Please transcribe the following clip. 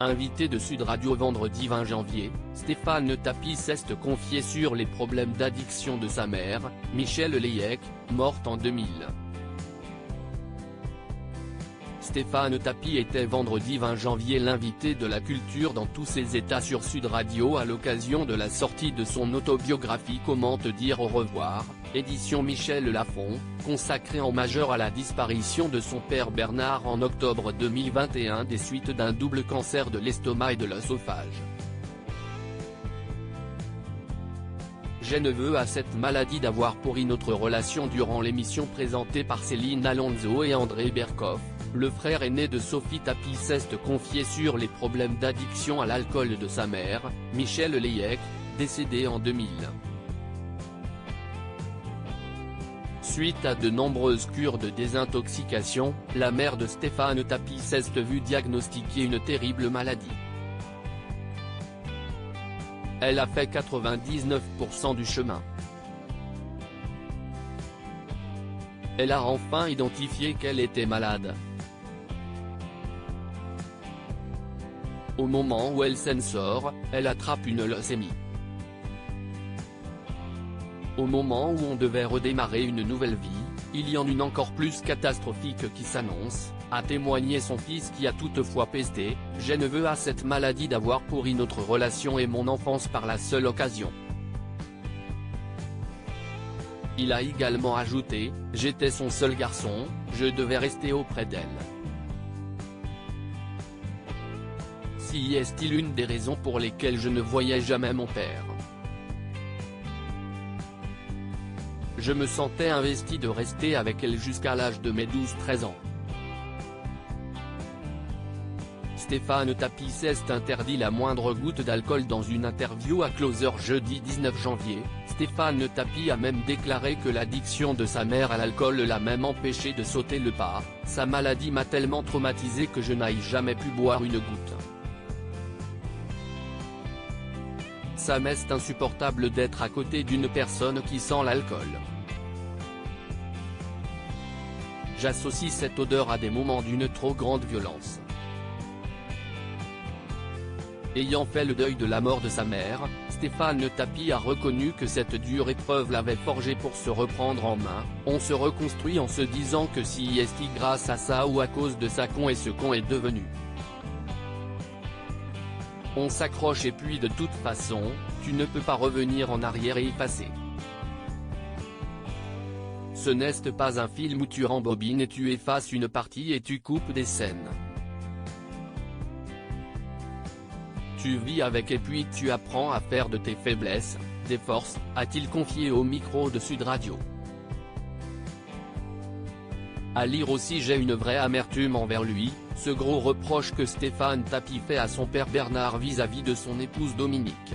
Invité de Sud Radio vendredi 20 janvier, Stéphane Tapie s'est confié sur les problèmes d'addiction de sa mère, Michèle Leyec, morte en 2000. Stéphane Tapie était vendredi 20 janvier l'invité de la culture dans tous ses états sur Sud Radio à l'occasion de la sortie de son autobiographie Comment te dire au revoir, édition Michel Lafon, consacrée en majeur à la disparition de son père Bernard en octobre 2021 des suites d'un double cancer de l'estomac et de l'œsophage. Je ne veux à cette maladie d'avoir pourri notre relation durant l'émission présentée par Céline Alonso et André Berkoff. Le frère aîné de Sophie Tapie s'est confié sur les problèmes d'addiction à l'alcool de sa mère, Michèle Leyec, décédée en 2000. Suite à de nombreuses cures de désintoxication, la mère de Stéphane Tapie s'est vue diagnostiquer une terrible maladie. Elle a fait 99% du chemin. Elle a enfin identifié qu'elle était malade. Au moment où elle s'en sort, elle attrape une leucémie. Au moment où on devait redémarrer une nouvelle vie, il y en a une encore plus catastrophique qui s'annonce, a témoigné son fils qui a toutefois pesté « Je ne veux à cette maladie d'avoir pourri notre relation et mon enfance par la seule occasion ». Il a également ajouté « J'étais son seul garçon, je devais rester auprès d'elle ». Si est-il une des raisons pour lesquelles je ne voyais jamais mon père. Je me sentais investi de rester avec elle jusqu'à l'âge de mes 12-13 ans. Stéphane Tapie s'est interdit la moindre goutte d'alcool dans une interview à Closer jeudi 19 janvier. Stéphane Tapie a même déclaré que l'addiction de sa mère à l'alcool l'a même empêché de sauter le pas. Sa maladie m'a tellement traumatisé que je n'ai jamais pu boire une goutte. Ça m'est insupportable d'être à côté d'une personne qui sent l'alcool. J'associe cette odeur à des moments d'une trop grande violence. Ayant fait le deuil de la mort de sa mère, Stéphane Tapie a reconnu que cette dure épreuve l'avait forgé pour se reprendre en main. On se reconstruit en se disant que si est grâce à ça ou à cause de ça qu'on est ce qu'on est devenu. On s'accroche et puis de toute façon, tu ne peux pas revenir en arrière et effacer. Ce n'est pas un film où tu rembobines et tu effaces une partie et tu coupes des scènes. Tu vis avec et puis tu apprends à faire de tes faiblesses, des forces, a-t-il confié au micro de Sud Radio. À lire aussi j'ai une vraie amertume envers lui, ce gros reproche que Stéphane Tapie fait à son père Bernard vis-à-vis de son épouse Dominique.